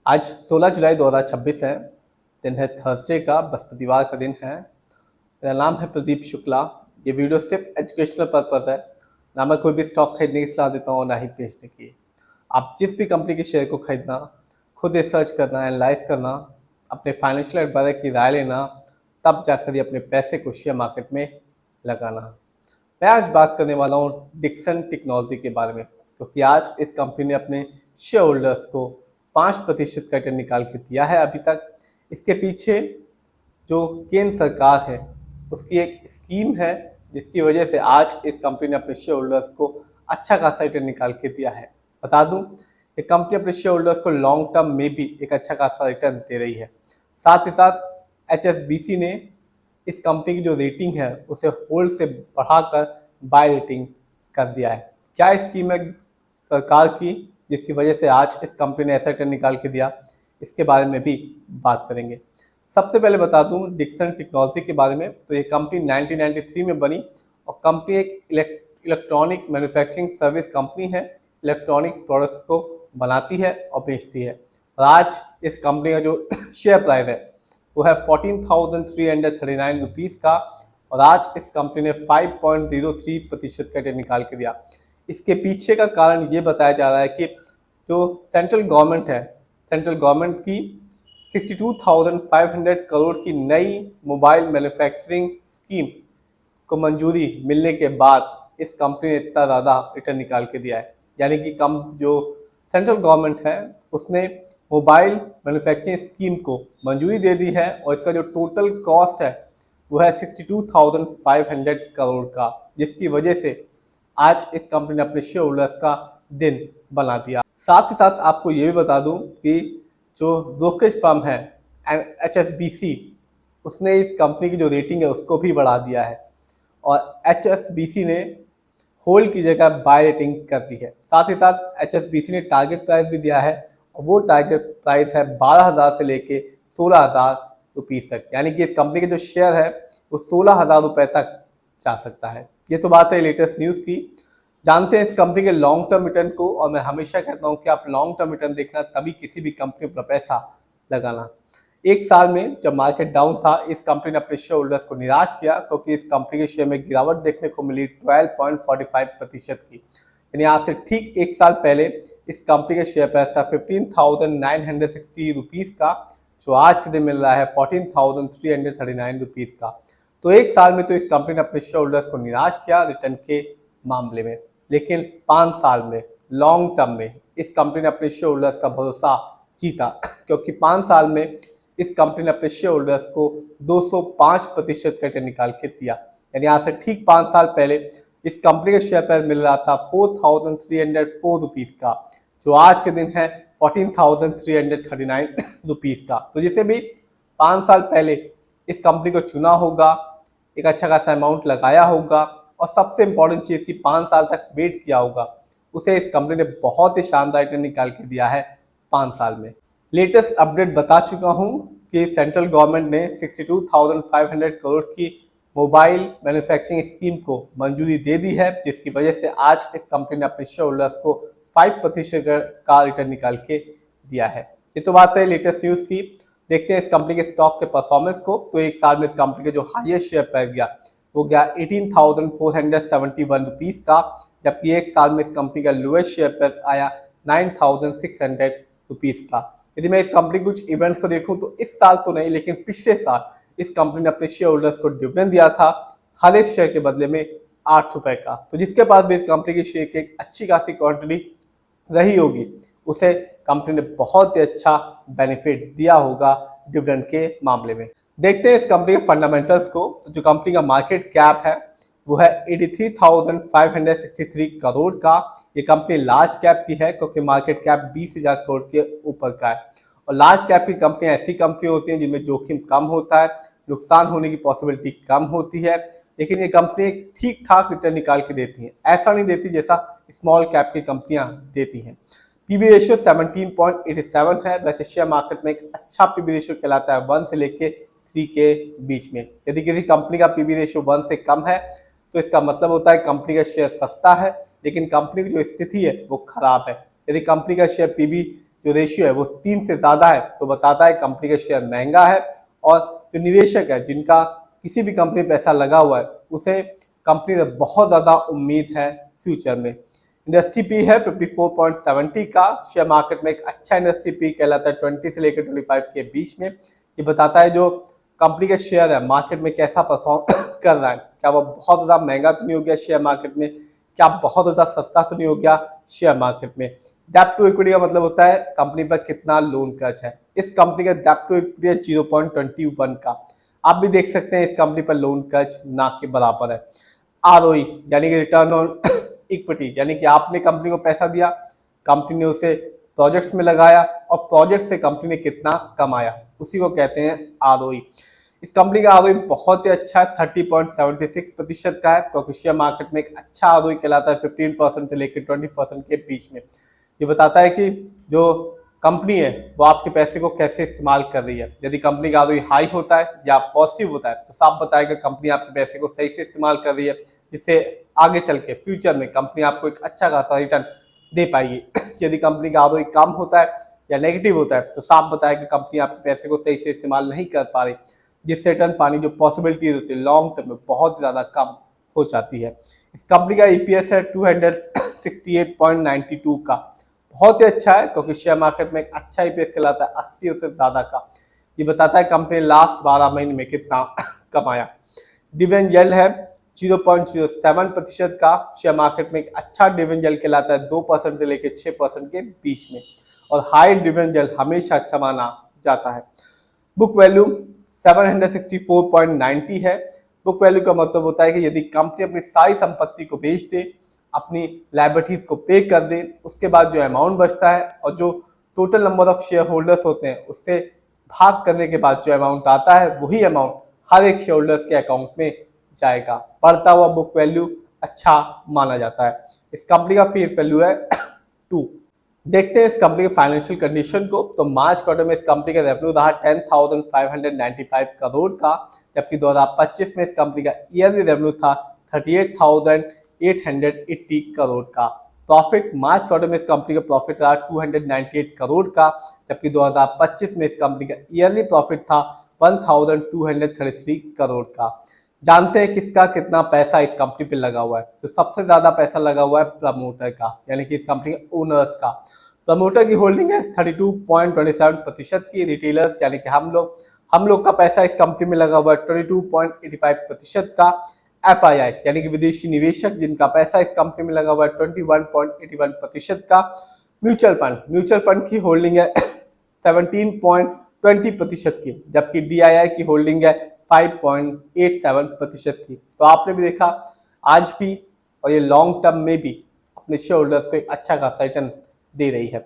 आज 16 जुलाई 2026 है। दिन है थर्सडे का, बृहस्पतिवार का दिन है। मेरा नाम है प्रदीप शुक्ला। ये वीडियो सिर्फ एजुकेशनल पर्पज़ है। ना मैं कोई भी स्टॉक खरीदने की सलाह देता हूँ, ना ही बेचने की। आप जिस भी कंपनी के शेयर को खरीदना, खुद रिसर्च करना, एनालाइज करना, अपने फाइनेंशियल एडवाइजर की राय लेना, तब जाकर ही अपने पैसे को शेयर मार्केट में लगाना। मैं आज बात करने वाला हूँ डिक्सन टेक्नोलॉजी के बारे में, क्योंकि आज इस कंपनी ने अपने शेयर होल्डर्स को 5% का रिटर्न निकाल के दिया है अभी तक। इसके पीछे जो केंद्र सरकार है उसकी एक स्कीम है, जिसकी वजह से आज इस कंपनी ने अपने शेयर होल्डर्स को अच्छा खासा रिटर्न निकाल के दिया है। बता दूं, ये कंपनी अपने शेयर होल्डर्स को लॉन्ग टर्म में भी एक अच्छा खासा रिटर्न दे रही है। साथ ही साथ HSBC ने इस कंपनी की जो रेटिंग है उसे होल्ड से बढ़ाकर बाय रेटिंग कर दिया है। क्या स्कीम है सरकार की जिसकी वजह से आज इस कंपनी ने ऐसा रिटर्न निकाल के दिया, इसके बारे में भी बात करेंगे। सबसे पहले बता दूं डिक्सन टेक्नोलॉजी के बारे में। तो ये कंपनी 1993 में बनी और कंपनी एक इलेक्ट्रॉनिक मैन्युफैक्चरिंग सर्विस कंपनी है। इलेक्ट्रॉनिक प्रोडक्ट्स को बनाती है और बेचती है। और आज इस कंपनी का जो शेयर प्राइस है वो है 14,339 रुपीज़ का। और आज इस कंपनी ने 5.03% का रिटर्न निकाल के दिया। इसके पीछे का कारण ये बताया जा रहा है कि जो सेंट्रल गवर्नमेंट की 62,500 करोड़ की नई मोबाइल मैन्युफैक्चरिंग स्कीम को मंजूरी मिलने के बाद इस कंपनी ने इतना ज़्यादा रिटर्न निकाल के दिया है। यानी कि कम जो सेंट्रल गवर्नमेंट है उसने मोबाइल मैन्युफैक्चरिंग स्कीम को मंजूरी दे दी है और इसका जो टोटल कॉस्ट है वो है 62,500 करोड़ का, जिसकी वजह से आज इस कंपनी ने अपने शेयर होल्डर्स का दिन बना दिया। साथ ही साथ आपको ये भी बता दूं कि जो ब्रोकरेज फर्म है HSBC, उसने इस कंपनी की जो रेटिंग है उसको भी बढ़ा दिया है और HSBC ने होल्ड की जगह बाय रेटिंग कर दी है। साथ ही साथ HSBC ने टारगेट प्राइस भी दिया है और वो टारगेट प्राइस है 12,000 से लेके 16,000 रुपीज़ तक। यानी कि इस कंपनी के जो शेयर है वो 16,000 रुपये तक जा सकता है। ये तो बात है लेटेस्ट न्यूज़ की। जानते हैं इस कंपनी के लॉन्ग टर्म रिटर्न को, और मैं हमेशा कहता हूँ कि आप लॉन्ग टर्म रिटर्न देखना, तभी किसी भी कंपनी पर पैसा लगाना। एक साल में जब मार्केट डाउन था, इस कंपनी ने अपने शेयर होल्डर्स को निराश किया, क्योंकि इस कंपनी के शेयर में गिरावट देखने को मिली 12.45% की। यानी आज से ठीक एक साल पहले इस कंपनी के शेयर प्राइस था 15,960 रुपीज़ का, जो आज के दिन मिल रहा है 14,339 रुपीज़ का। तो एक साल में तो इस कंपनी ने अपने शेयर होल्डर्स को निराश किया रिटर्न के मामले में, लेकिन 5 साल में लॉन्ग टर्म में इस कंपनी ने अपने शेयर होल्डर्स का भरोसा जीता, क्योंकि 5 साल में इस कंपनी ने अपने शेयर होल्डर्स को 205% का रिटर्न निकाल के दिया। यानी आज से ठीक 5 साल पहले इस कंपनी का शेयर प्राइस मिल रहा था 4,304 रुपीज़ का, जो आज के दिन है 14,339 रुपीज़ का। तो जिसे भी 5 साल पहले इस कंपनी को चुना होगा, एक अच्छा खासा अमाउंट लगाया होगा और सबसे इम्पोर्टेंट चीज़ की 5 साल तक वेट किया होगा, उसे इस कंपनी ने बहुत ही शानदार रिटर्न निकाल के दिया है 5 साल में। लेटेस्ट अपडेट बता चुका हूं कि सेंट्रल गवर्नमेंट ने 62,500 करोड़ की मोबाइल मैन्युफैक्चरिंग स्कीम को मंजूरी दे दी है, जिसकी वजह से आज इस कंपनी ने अपने शेयर होल्डर्स को 5% का रिटर्न निकाल के दिया है। ये तो बात है लेटेस्ट न्यूज़ की। देखते हैं इस कंपनी के स्टॉक के परफॉर्मेंस को। तो एक साल में इस कंपनी के जो हाईएस्ट शेयर प्राइस गया वो गया 18,471 रुपीज़ का, जबकि एक साल में इस कंपनी का लोएस्ट शेयर प्राइस आया 9,600 रुपीज़ का। यदि मैं इस कंपनी के कुछ इवेंट्स को देखूं तो इस साल तो नहीं, लेकिन पिछले साल इस कंपनी ने अपने शेयर होल्डर्स को डिविडेंड दिया था हर एक शेयर के बदले में 8 रुपए का। तो जिसके पास भी इस कंपनी के शेयर की एक अच्छी खासी क्वांटिटी रही होगी, उसे कंपनी ने बहुत ही अच्छा बेनिफिट दिया होगा डिविडेंड के मामले में। देखते हैं इस कंपनी के फंडामेंटल्स को। तो जो कंपनी का मार्केट कैप है वो है 83,563 करोड़ का। ये कंपनी लार्ज कैप की है, क्योंकि मार्केट कैप 20,000 करोड़ के ऊपर का है। और लार्ज कैप की कंपनियां ऐसी कंपनी होती हैं जिनमें जोखिम कम होता है, नुकसान होने की पॉसिबिलिटी कम होती है, लेकिन ये कंपनी ठीक ठाक रिटर्न निकाल के देती हैं। ऐसा नहीं देती जैसा स्मॉल कैप की कंपनियां देती हैं। पीबी रेशियो 17.87 है। वैसे शेयर मार्केट में एक अच्छा पीबी रेशियो कहलाता है 1 से लेके 3 के बीच में। यदि किसी कंपनी का पीबी रेशियो 1 से कम है तो इसका मतलब होता है कंपनी का शेयर सस्ता है, लेकिन कंपनी की जो स्थिति है वो खराब है। यदि कंपनी का शेयर पीबी जो रेशियो है वो 3 से ज़्यादा है तो बताता है कंपनी का शेयर महंगा है, और जो निवेशक है जिनका किसी भी कंपनी में पैसा लगा हुआ है उसे कंपनी से बहुत ज़्यादा उम्मीद है फ्यूचर में। इंडस्ट्री पी है 54.70 का, शेयर मार्केट में एक अच्छा इंडस्ट्री पी कहलाता है 20 से लेकर 25 के बीच में। ये बताता है जो कंपनी का शेयर है मार्केट में कैसा परफॉर्म कर रहा है, क्या वो बहुत ज़्यादा महंगा तो नहीं हो गया शेयर मार्केट में, क्या बहुत ज़्यादा सस्ता तो नहीं हो गया शेयर मार्केट में। डेब्ट टू इक्विटी का मतलब होता है कंपनी पर कितना लोन कर्ज है। इस कंपनी का डेब्ट टू इक्विटी है 0.21 का। आप भी देख सकते हैं इस कंपनी पर लोन कर्ज ना के बराबर है। आरओई यानी कि रिटर्न ऑन इक्विटी, यानी कि आपने कंपनी को पैसा दिया, कंपनी ने उसे प्रोजेक्ट्स में लगाया और प्रोजेक्ट से कंपनी ने कितना कमाया, उसी को कहते हैं आरओई। इस कंपनी का आरओई बहुत ही अच्छा है, 30.76% का है, क्योंकि शेयर मार्केट में एक अच्छा आरओई कहलाता है 15% से लेकर 20% के बीच में। ये बताता है कि जो कंपनी है वो आपके पैसे को कैसे इस्तेमाल कर रही है। यदि कंपनी का आरओई हाई होता है या पॉजिटिव होता है तो साफ बताएगा कंपनी आपके पैसे को सही से इस्तेमाल कर रही है, जिससे आगे चल के फ्यूचर में कंपनी आपको एक अच्छा खासा रिटर्न दे पाएगी। यदि कंपनी का आरओई कम होता है या नेगेटिव होता है तो साफ बताएगा कि कंपनी आपके पैसे को सही से इस्तेमाल नहीं कर पा रही, जिससे रिटर्न पाने की जो पॉसिबिलिटीज होती है लॉन्ग टर्म में बहुत ज़्यादा कम हो जाती है। इस कंपनी का ईपीएस है 268.92 का, बहुत ही अच्छा है, क्योंकि शेयर मार्केट में एक अच्छा ईपीएस कहलाता है 80 से ज़्यादा का। ये बताता है कंपनी ने लास्ट 12 महीने में कितना कमाया। डिविडेंड यील्ड है 0.07% का, शेयर मार्केट में एक अच्छा डिविडेंड यील्ड कहलाता है 2% से लेकर 6% के बीच में, और हाई डिविडेंड यील्ड हमेशा अच्छा माना जाता है। बुक वैल्यू 764.90 है। बुक वैल्यू का मतलब होता है कि यदि कंपनी अपनी सारी संपत्ति को बेच दे, अपनी लायबिलिटीज को पे कर दे, उसके बाद जो अमाउंट बचता है और जो total number of share holders होते हैं उससे भाग करने के बाद जो अमाउंट आता है वही अमाउंट हर एक शेयर होल्डर्स के अकाउंट में जाएगा। बढ़ता हुआ बुक वैल्यू अच्छा माना जाता है। इस कंपनी का फेस वैल्यू है 2। देखते हैं इस कंपनी के फाइनेंशियल कंडीशन को। तो मार्च क्वार्टर में इस कंपनी का रेवेन्यू रहा 10,595 करोड़ का, जबकि 2025 में इस कंपनी का ईयरली रेवेन्यू था 38,880 करोड़ का। प्रॉफिट मार्च क्वार्टर में इस कंपनी का प्रॉफिट रहा 298 करोड़ का, जबकि 2025 में इस कंपनी का ईयरली प्रॉफिट था 1,233 करोड़ का। जानते हैं किसका कितना पैसा इस कंपनी पे लगा हुआ है। तो सबसे ज्यादा पैसा लगा हुआ है प्रमोटर का, यानी कि इस कंपनी के ओनर्स का। प्रमोटर की होल्डिंग है 32.27% की। रिटेलर्स यानी कि हम लोग का पैसा इस कंपनी में लगा हुआ है 22.85% का। एफआईआई यानी कि विदेशी निवेशक जिनका पैसा इस कंपनी में लगा हुआ है 21.81% का। म्यूचुअल फंड की होल्डिंग है 17.20% की, जबकि डीआईआई की होल्डिंग है 5.87% की। तो आपने भी देखा आज भी और ये लॉन्ग टर्म में भी अपने शेयर होल्डर्स को एक अच्छा खासा रिटर्न दे रही है।